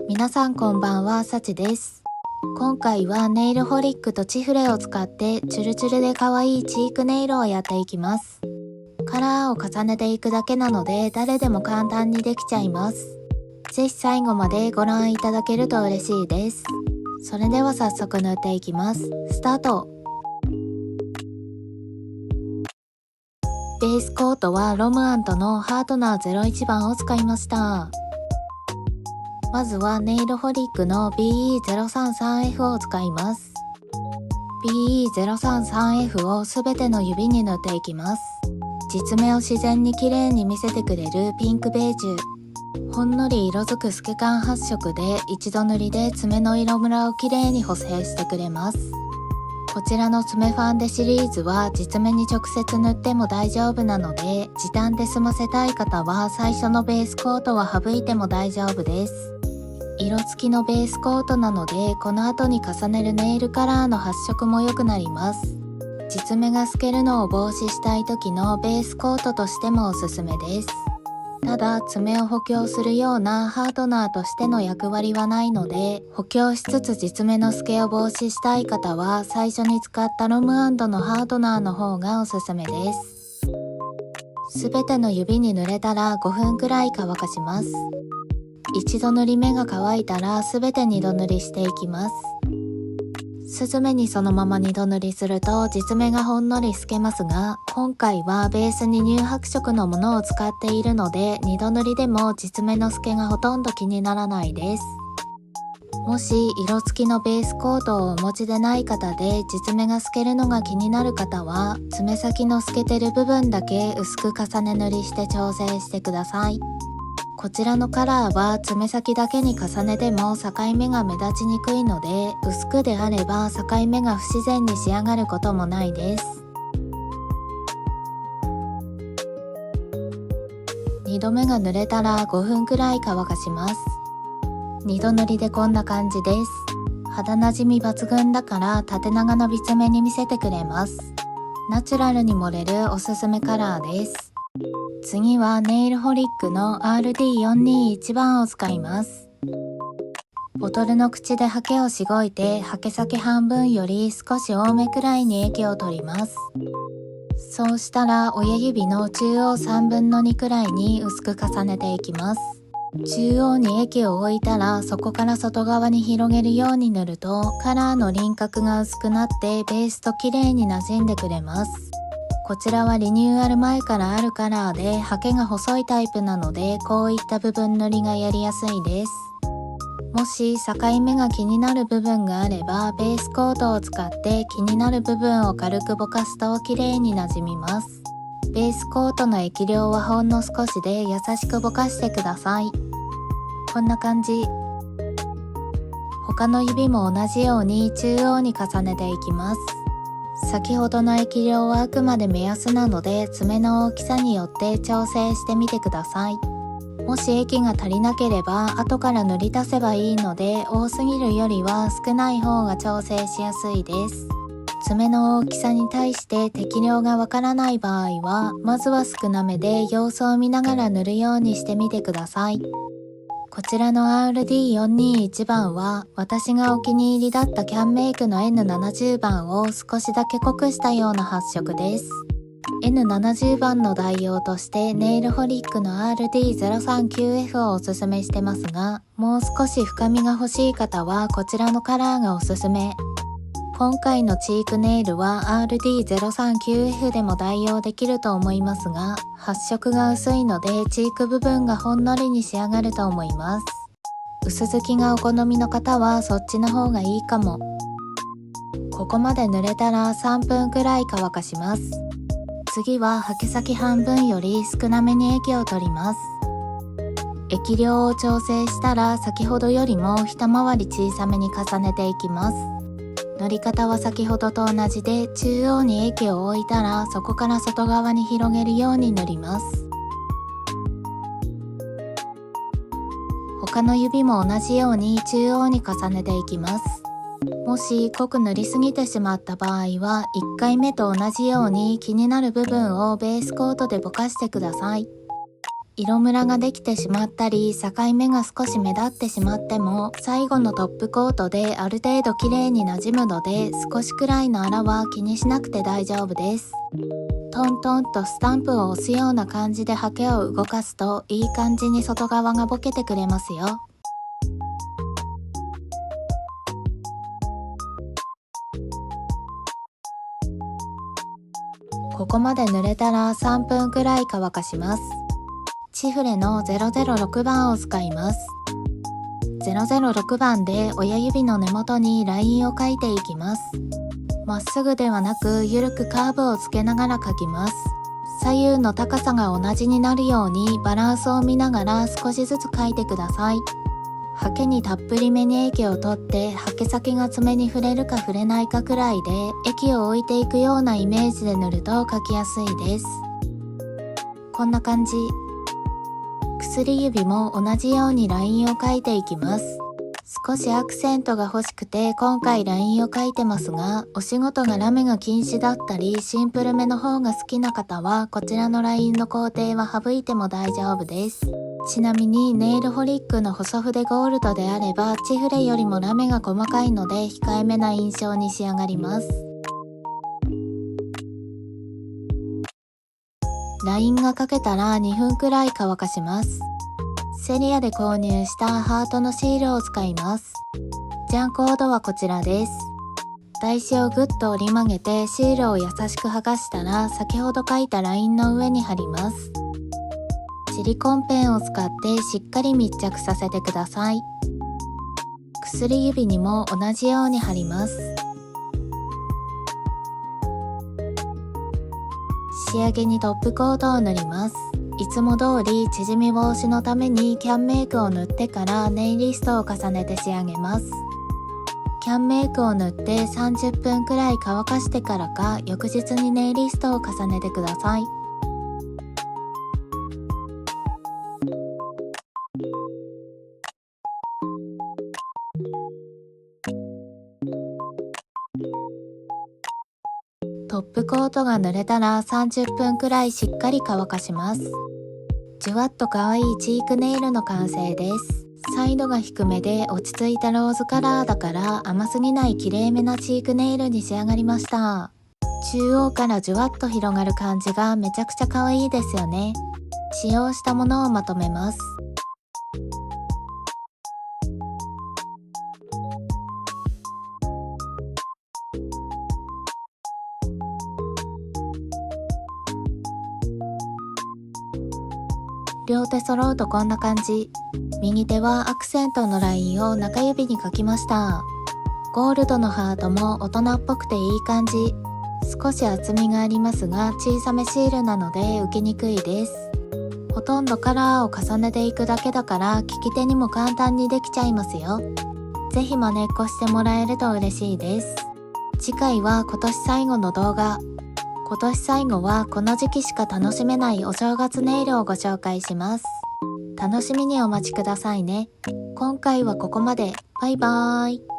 皆さんこんばんは、さちです。今回はネイルホリックとチフレを使ってチュルチュルで可愛いチークネイルをやっていきます。カラーを重ねていくだけなので誰でも簡単にできちゃいます。ぜひ最後までご覧いただけると嬉しいです。それでは早速塗っていきます。スタート。ベースコートはロムアントのハートナー01番を使いました。まずはネイルホリックの BE033F を使います。BE033F をすべての指に塗っていきます。実目を自然に綺麗に見せてくれるピンクベージュ。ほんのり色づく透け感発色で一度塗りで爪の色ムラを綺麗に補正してくれます。こちらの爪ファンデシリーズは実目に直接塗っても大丈夫なので、時短で済ませたい方は最初のベースコートは省いても大丈夫です。色付きのベースコートなので、この後に重ねるネイルカラーの発色も良くなります。実目が透けるのを防止したい時のベースコートとしてもおすすめです。ただ爪を補強するようなハードナーとしての役割はないので、補強しつつ実目の透けを防止したい方は最初に使ったロム&のハードナーの方がおすすめです。すべての指に塗れたら5分くらい乾かします。一度塗り目が乾いたらすべて二度塗りしていきます。スズメにそのまま二度塗りすると実目がほんのり透けますが、今回はベースに乳白色のものを使っているので、二度塗りでも実目の透けがほとんど気にならないです。もし色付きのベースコートをお持ちでない方で実目が透けるのが気になる方は、爪先の透けてる部分だけ薄く重ね塗りして調整してください。こちらのカラーは爪先だけに重ねても境目が目立ちにくいので、薄くであれば境目が不自然に仕上がることもないです。2度目が塗れたら5分くらい乾かします。2度塗りでこんな感じです。肌なじみ抜群だから縦長のビ爪に見せてくれます。ナチュラルに盛れるおすすめカラーです。次はネイルホリックの RD421 番を使います。ボトルの口でハケをしごいて、ハケ先半分より少し多めくらいに液を取ります。そうしたら親指の中央3分の2くらいに薄く重ねていきます。中央に液を置いたらそこから外側に広げるように塗るとカラーの輪郭が薄くなってベースと綺麗に馴染んでくれます。こちらはリニューアル前からあるカラーでハケが細いタイプなので、こういった部分塗りがやりやすいです。もし境目が気になる部分があればベースコートを使って気になる部分を軽くぼかすと綺麗になじみます。ベースコートの液量はほんの少しで優しくぼかしてください。こんな感じ。他の指も同じように中央に重ねていきます。先ほどの液量はあくまで目安なので爪の大きさによって調整してみてください。もし液が足りなければ後から塗り足せばいいので、多すぎるよりは少ない方が調整しやすいです。爪の大きさに対して適量がわからない場合は、まずは少なめで様子を見ながら塗るようにしてみてください。こちらの RD421 番は私がお気に入りだったキャンメイクの N70 番を少しだけ濃くしたような発色です。N70 番の代用としてネイルホリックの RD039F をおすすめしてますが、もう少し深みが欲しい方はこちらのカラーがおすすめ。今回のチークネイルは RD039F でも代用できると思いますが、発色が薄いのでチーク部分がほんのりに仕上がると思います。薄付きがお好みの方はそっちの方がいいかも。ここまで塗れたら3分くらい乾かします。次はハケ先半分より少なめに液を取ります。液量を調整したら先ほどよりも一回り小さめに重ねていきます。塗り方は先ほどと同じで、中央に液を置いたらそこから外側に広げるように塗ります。他の指も同じように中央に重ねていきます。もし濃く塗りすぎてしまった場合は、1回目と同じように気になる部分をベースコートでぼかしてください。色ムラができてしまったり、境目が少し目立ってしまっても、最後のトップコートである程度綺麗に馴染むので、少しくらいの粗は気にしなくて大丈夫です。トントンとスタンプを押すような感じでハケを動かすと、いい感じに外側がボケてくれますよ。ここまで濡れたら3分くらい乾かします。チフレの006番を使います。006番で親指の根元にラインを描いていきます。まっすぐではなくゆるくカーブをつけながら描きます。左右の高さが同じになるようにバランスを見ながら少しずつ描いてください。ハケにたっぷりめに液を取ってハケ先が爪に触れるか触れないかくらいで液を置いていくようなイメージで塗ると描きやすいです。こんな感じ。薬指も同じようにラインを描いていきます。少しアクセントが欲しくて今回ラインを描いてますが、お仕事がラメが禁止だったりシンプルめの方が好きな方はこちらのラインの工程は省いても大丈夫です。ちなみにネイルホリックの細筆ゴールドであればチフレよりもラメが細かいので控えめな印象に仕上がります。ラインが描けたら2分くらい乾かします。セリアで購入したハートのシールを使います。ジャンコードはこちらです。台紙をぐっと折り曲げてシールを優しく剥がしたら先ほど描いたラインの上に貼ります。シリコンペンを使ってしっかり密着させてください。薬指にも同じように貼ります。仕上げにトップコートを塗ります。いつも通り縮み防止のためにキャンメイクを塗ってからネイリストを重ねて仕上げます。キャンメイクを塗って30分くらい乾かしてからか翌日にネイリストを重ねてください。トップコートが塗れたら30分くらいしっかり乾かします。じゅわっと可愛いチークネイルの完成です。サイドが低めで落ち着いたローズカラーだから甘すぎない綺麗めなチークネイルに仕上がりました。中央からじゅわっと広がる感じがめちゃくちゃ可愛いですよね。使用したものをまとめます。両手揃うとこんな感じ。右手はアクセントのラインを中指に描きました。ゴールドのハートも大人っぽくていい感じ。少し厚みがありますが小さめシールなので受けにくいです。ほとんどカラーを重ねていくだけだから利き手にも簡単にできちゃいますよ。ぜひ真似っこしてもらえると嬉しいです。次回は今年最後の動画。今年最後はこの時期しか楽しめないお正月ネイルをご紹介します。楽しみにお待ちくださいね。今回はここまで。バイバーイ。